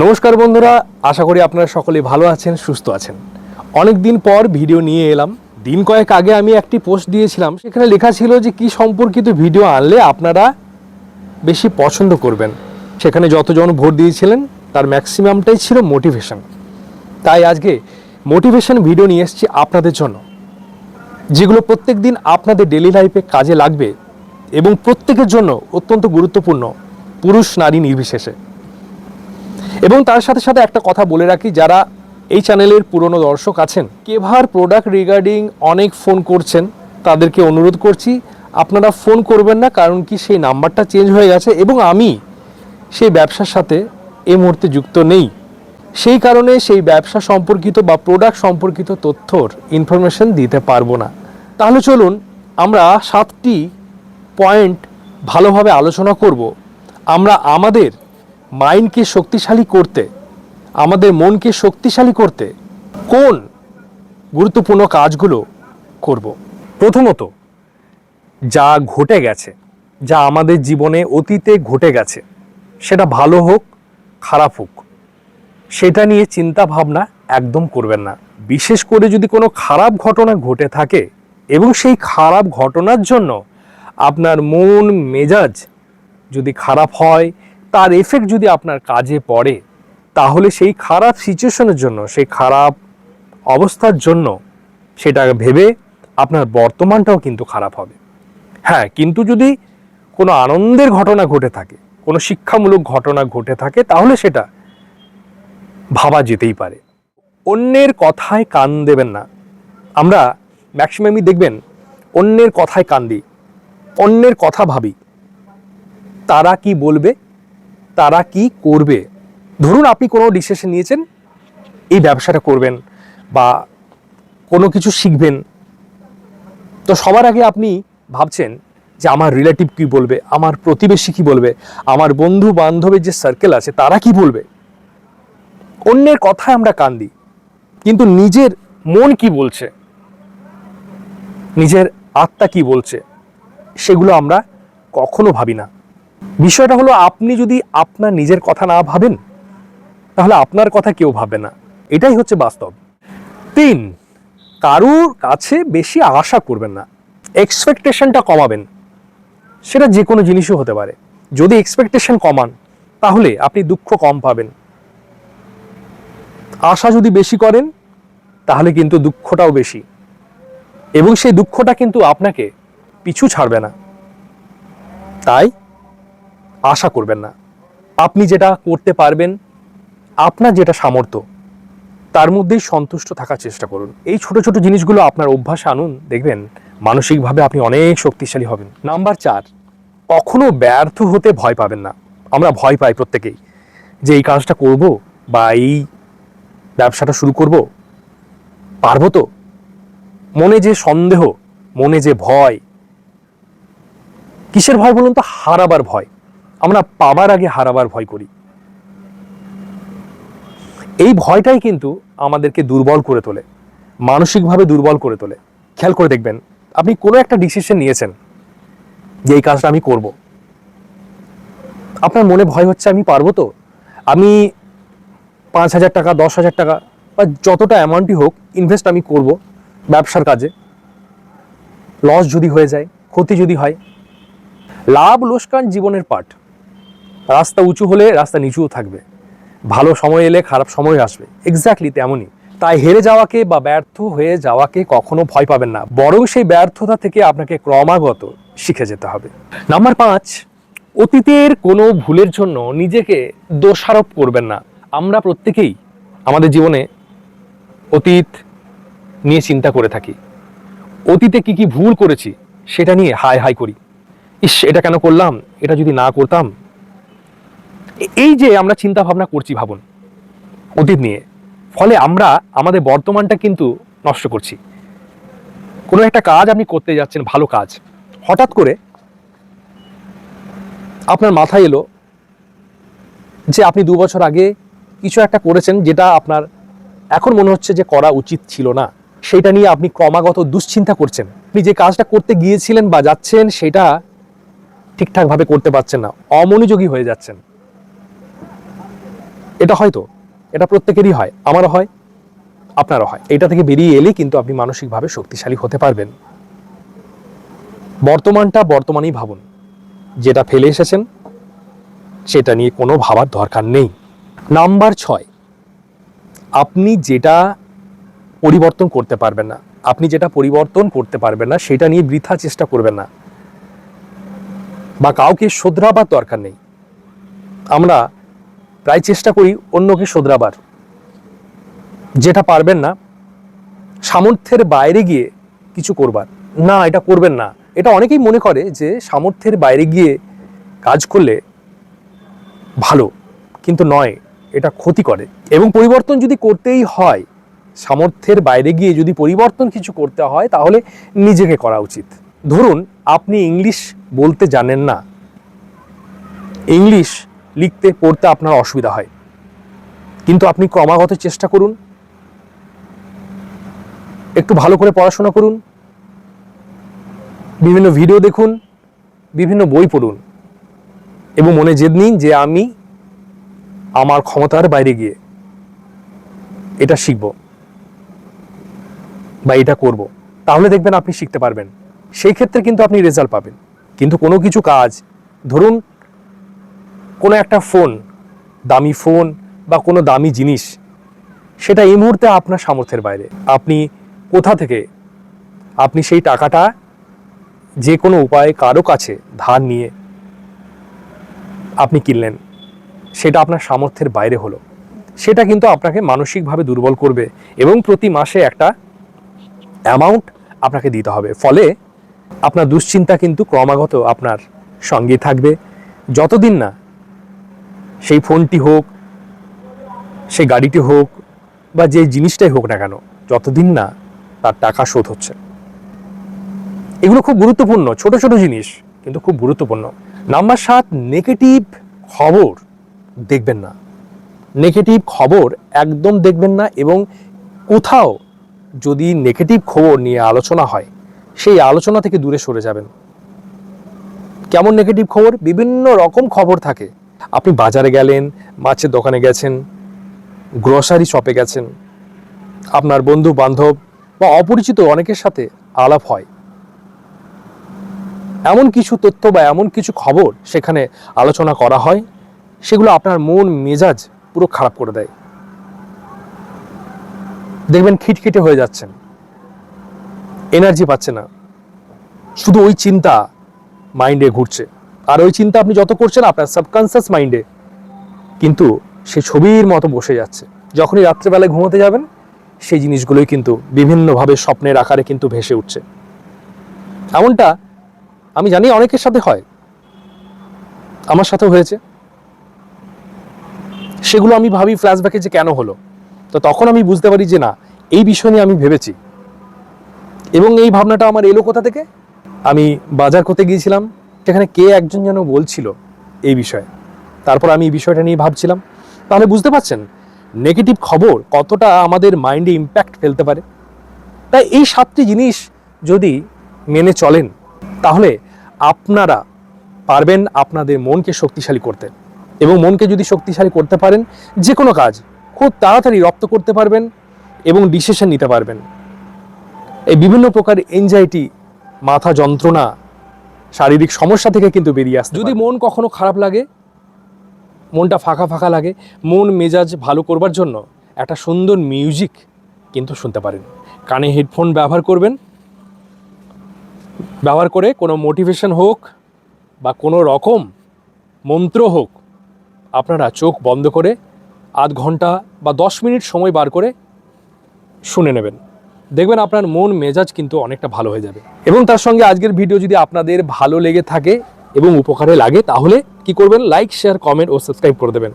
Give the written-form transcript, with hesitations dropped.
নমস্কার বন্ধুরা, আশা করি আপনারা সকলেই ভালো আছেন, সুস্থ আছেন। অনেক দিন পর ভিডিও নিয়ে এলাম। দিন কয়েক আগে আমি একটি পোস্ট দিয়েছিলাম, সেখানে লেখা ছিল যে কি সম্পর্কিত ভিডিও আনলে আপনারা বেশি পছন্দ করবেন। সেখানে যতজন ভোট দিয়েছিলেন তার ম্যাক্সিমামটাই ছিল মোটিভেশন। তাই আজকে মোটিভেশন ভিডিও নিয়ে এসেছি আপনাদের জন্য, যেগুলো প্রত্যেক দিন আপনাদের ডেলি লাইফে কাজে লাগবে এবং প্রত্যেকের জন্য অত্যন্ত গুরুত্বপূর্ণ, পুরুষ নারী নির্বিশেষে। এবং তার সাথে সাথে একটা কথা বলে রাখি, যারা এই চ্যানেলের পুরনো দর্শক আছেন, কেভার প্রোডাক্ট রিগার্ডিং অনেক ফোন করছেন, তাদেরকে অনুরোধ করছি আপনারা ফোন করবেন না। কারণ কি, সেই নাম্বারটা চেঞ্জ হয়ে গেছে এবং আমি সেই ব্যবসার সাথে এই মুহূর্তে যুক্ত নেই। সেই কারণে সেই ব্যবসা সম্পর্কিত বা প্রোডাক্ট সম্পর্কিত তথ্যর ইনফরমেশন দিতে পারবো না। তাহলে চলুন আমরা 7টি পয়েন্ট ভালোভাবে আলোচনা করব। আমরা আমাদের মাইন্ডকে শক্তিশালী করতে, আমাদের মনকে শক্তিশালী করতে কোন গুরুত্বপূর্ণ কাজগুলো করব। প্রথমত, যা ঘটে গেছে, যা আমাদের জীবনে অতীতে ঘটে গেছে, সেটা ভালো হোক খারাপ হোক, সেটা নিয়ে চিন্তা ভাবনা একদম করবেন না। বিশেষ করে যদি কোনো খারাপ ঘটনা ঘটে থাকে এবং সেই খারাপ ঘটনার জন্য আপনার মন মেজাজ যদি খারাপ হয়, তার এফেক্ট যদি আপনার কাজে পড়ে, তাহলে সেই খারাপ সিচুয়েশনের জন্য, সেই খারাপ অবস্থার জন্য সেটা ভেবে আপনার বর্তমানটাও কিন্তু খারাপ হবে। হ্যাঁ, কিন্তু যদি কোনো আনন্দের ঘটনা ঘটে থাকে, কোনো শিক্ষামূলক ঘটনা ঘটে থাকে, তাহলে সেটা ভাবা যেতেই পারে। অন্যের কথায় কান দেবেন না। আমরা ম্যাক্সিমামই দেখবেন অন্যের কথায় কান দিই, অন্যের কথা ভাবি, তারা কি বলবে, তারা কি করবে। ধরুন আপনি কোনো ডিসিশন নিয়েছেন, এই ব্যবসাটা করবেন বা কোনো কিছু শিখবেন, তো সবার আগে আপনি ভাবছেন যে আমার রিলেটিভ কি বলবে, আমার প্রতিবেশী কি বলবে, আমার বন্ধু বান্ধবের যে সার্কেল আছে তারা কি বলবে। অন্যের কথায় আমরা কান দিই, কিন্তু নিজের মন কি বলছে, নিজের আত্মা কি বলছে, সেগুলো আমরা কখনো ভাবি না। বিষয়টা হলো, আপনি যদি আপনার নিজের কথা না ভাবেন, তাহলে আপনার কথা কেউ ভাবে না। এটাই হচ্ছে বাস্তব। 3, কারুর কাছে বেশি আশা করবেন না, এক্সপেকটেশনটা কমাবেন। সেটা যে কোনো জিনিসও হতে পারে। যদি এক্সপেকটেশন কমান, তাহলে আপনি দুঃখ কম পাবেন। আশা যদি বেশি করেন, তাহলে কিন্তু দুঃখটাও বেশি, এবং সেই দুঃখটা কিন্তু আপনাকে পিছু ছাড়বে না। তাই আশা করবেন না। আপনি যেটা করতে পারবেন, আপনার যেটা সামর্থ্য, তার মধ্যেই সন্তুষ্ট থাকার চেষ্টা করুন। এই ছোট ছোট জিনিসগুলো আপনার অভ্যাসে আনুন, দেখবেন মানসিকভাবে আপনি অনেক শক্তিশালী হবেন। নাম্বার 4, কখনো ব্যর্থ হতে ভয় পাবেন না। আমরা ভয় পাই প্রত্যেকেই, যে এই কাজটা করব বা এই ব্যবসাটা শুরু করব, পারবো তো। মনে যে সন্দেহ, মনে যে ভয়, কিসের ভয় বলুন তো? হারাবার ভয়। আমরা পাবার আগে হারাবার ভয় করি। এই ভয়টাই কিন্তু আমাদেরকে দুর্বল করে তোলে, মানসিকভাবে দুর্বল করে তোলে। খেয়াল করে দেখবেন, আপনি কোনো একটা ডিসিশন নিয়েছেন যে এই কাজটা আমি করব, আপনার মনে ভয় হচ্ছে আমি পারবো তো, আমি 5,000 টাকা 10,000 টাকা বা যতটা অ্যামাউন্টই হোক ইনভেস্ট আমি করব ব্যবসার কাজে। লস যদি হয়ে যায়, ক্ষতি যদি হয়, লাভ লোকসান জীবনের পার্ট। রাস্তা উঁচু হলে রাস্তা নিচুও থাকবে, ভালো সময় এলে খারাপ সময় আসবে, এক্স্যাক্টলি তেমনই। তাই হেরে যাওয়াকে বা ব্যর্থ হয়ে যাওয়াকে কখনো ভয় পাবেন না, বরং সেই ব্যর্থতা থেকে আপনাকে ক্রমাগত শিখে যেতে হবে। নাম্বার 5, অতীতের কোনো ভুলের জন্য নিজেকে দোষারোপ করবেন না। আমরা প্রত্যেকেই আমাদের জীবনে অতীত নিয়ে চিন্তা করে থাকি। অতীতে কি কি ভুল করেছি সেটা নিয়ে হায় হায় করি, ইস এটা কেন করলাম, এটা যদি না করতাম। এই যে আমরা চিন্তা ভাবনা করছি, ভাবুন, অতীত নিয়ে, ফলে আমরা আমাদের বর্তমানটা কিন্তু নষ্ট করছি। কোনো একটা কাজ আপনি করতে যাচ্ছেন, ভালো কাজ, হঠাৎ করে আপনার মাথায় এলো যে আপনি 2 বছর আগে কিছু একটা করেছেন যেটা আপনার এখন মনে হচ্ছে যে করা উচিত ছিল না। সেটা নিয়ে আপনি ক্রমাগত দুশ্চিন্তা করছেন। আপনি যে কাজটা করতে গিয়েছিলেন বা যাচ্ছেন, সেটা ঠিকঠাকভাবে করতে পারছেন না, অমনোযোগী হয়ে যাচ্ছেন। এটা প্রত্যেকেরই হয়, আমারও হয়, আপনারও হয়। এটা থেকে বেরিয়ে এলে কিন্তু আপনি মানসিকভাবে শক্তিশালী হতে পারবেন। বর্তমানটা বর্তমানেই ভাবুন, যেটা ফেলে এসেছেন সেটা নিয়ে কোনো ভাবার দরকার নেই। নাম্বার 6, আপনি যেটা পরিবর্তন করতে পারবেন না, সেটা নিয়ে বৃথা চেষ্টা করবেন না, বা কাউকে শোধরাবার দরকার নেই। আমরা প্রায় চেষ্টা করি অন্যকে শোধরাবার, যেটা পারবেন না, সামর্থ্যের বাইরে গিয়ে কিছু করবার না, এটা করবেন না। এটা অনেকেই মনে করে যে সামর্থ্যের বাইরে গিয়ে কাজ করলে ভালো, কিন্তু নয়, এটা ক্ষতি করে। এবং পরিবর্তন যদি করতেই হয়, সামর্থ্যের বাইরে গিয়ে যদি পরিবর্তন কিছু করতে হয়, তাহলে নিজেকে করা উচিত। ধরুন আপনি ইংলিশ বলতে জানেন না, ইংলিশ লিখতে পড়তে আপনার অসুবিধা হয়, কিন্তু আপনি ক্রমাগত চেষ্টা করুন, একটু ভালো করে পড়াশোনা করুন, বিভিন্ন ভিডিও দেখুন, বিভিন্ন বই পড়ুন, এবং মনে জেদ নিন যে আমি আমার ক্ষমতার বাইরে গিয়ে এটা শিখব বা এটা করব। তাহলে দেখবেন আপনি শিখতে পারবেন, সেই ক্ষেত্রে কিন্তু আপনি রেজাল্ট পাবেন। কিন্তু কোনো কিছু কাজ, ধরুন কোনো একটা ফোন, দামি ফোন বা কোনো দামি জিনিস, সেটা এই মুহূর্তে আপনার সামর্থ্যের বাইরে। আপনি কোথা থেকে আপনি সেই টাকাটা যে কোনো উপায়ে কারো কাছে ধার নিয়ে আপনি কিনলেন, সেটা আপনার সামর্থ্যের বাইরে হলো, সেটা কিন্তু আপনাকে মানসিকভাবে দুর্বল করবে এবং প্রতি মাসে একটা অ্যামাউন্ট আপনাকে দিতে হবে। ফলে আপনার দুশ্চিন্তা কিন্তু ক্রমাগত আপনার সঙ্গেই থাকবে, যতদিন না সেই ফোনটি হোক, সেই গাড়িটি হোক, বা যে জিনিসটাই হোক না কেন, যতদিন না তার টাকা শোধ হচ্ছে। এগুলো খুব গুরুত্বপূর্ণ, ছোট ছোট জিনিস কিন্তু খুব গুরুত্বপূর্ণ। নাম্বার 7, নেগেটিভ খবর দেখবেন না। নেগেটিভ খবর একদম দেখবেন না, এবং কোথাও যদি নেগেটিভ খবর নিয়ে আলোচনা হয়, সেই আলোচনা থেকে দূরে সরে যাবেন। কেমন নেগেটিভ খবর? বিভিন্ন রকম খবর থাকে। আপনি বাজারে গেলেন, মাছের দোকানে গেছেন, গ্রোসারি শপে গেছেন, আপনার বন্ধু বান্ধব বা অপরিচিত অনেকের সাথে আলাপ হয়, এমন কিছু তথ্য বা এমন কিছু খবর সেখানে আলোচনা করা হয়, সেগুলো আপনার মন মেজাজ পুরো খারাপ করে দেয়। দেখবেন খিটখিটে হয়ে যাচ্ছেন, এনার্জি পাচ্ছে না, শুধু ওই চিন্তা মাইন্ডে ঘুরছে। আর ওই চিন্তা আপনি যত করছেন, আপনার সাবকনসিয়াস মাইন্ডে কিন্তু সে ছবির মতো বসে যাচ্ছে। যখনই রাত্রেবেলায় ঘুমোতে যাবেন, সেই জিনিসগুলোই কিন্তু বিভিন্নভাবে স্বপ্নের আকারে কিন্তু ভেসে উঠছে। এমনটা আমি জানি অনেকের সাথে হয়, আমার সাথেও হয়েছে। সেগুলো আমি ভাবি ফ্ল্যাশব্যাকে যে কেন হলো, তো তখন আমি বুঝতে পারি যে না, এই বিষয় নিয়ে আমি ভেবেছি। এবং এই ভাবনাটা আমার এলো কোথা থেকে? আমি বাজার করতে গিয়েছিলাম, সেখানে কে একজন যেন বলছিল এই বিষয়ে, তারপর আমি এই বিষয়টা নিয়ে ভাবছিলাম। তাহলে বুঝতে পারছেন নেগেটিভ খবর কতটা আমাদের মাইন্ডে ইম্প্যাক্ট ফেলতে পারে। তাই এই 7টি জিনিস যদি মেনে চলেন, তাহলে আপনারা পারবেন আপনাদের মনকে শক্তিশালী করতে। এবং মনকে যদি শক্তিশালী করতে পারেন, যে কোনো কাজ খুব তাড়াতাড়ি রপ্ত করতে পারবেন এবং ডিসিশন নিতে পারবেন। এই বিভিন্ন প্রকার এনজাইটি, মাথা যন্ত্রণা, শারীরিক সমস্যা থেকে কিন্তু বেরিয়ে আসতে। যদি মন কখনো খারাপ লাগে, মনটা ফাঁকা ফাঁকা লাগে, মন মেজাজ ভালো করবার জন্য একটা সুন্দর মিউজিক কিন্তু শুনতে পারেন। কানে হেডফোন ব্যবহার করবেন, ব্যবহার করে কোনো মোটিভেশন হোক বা কোনো রকম মন্ত্র হোক, আপনারা চোখ বন্ধ করে আধ ঘন্টা বা 10 মিনিট সময় বার করে শুনে নেবেন। দেখবেন আপনার মন মেজাজ কিন্তু অনেকটা ভালো হয়ে যাবে। এবং তার সঙ্গে আজকের ভিডিও যদি আপনাদের ভালো লেগে থাকে এবং উপকারে লাগে, তাহলে কি করবেন? লাইক, শেয়ার, কমেন্ট ও সাবস্ক্রাইব করে দেবেন।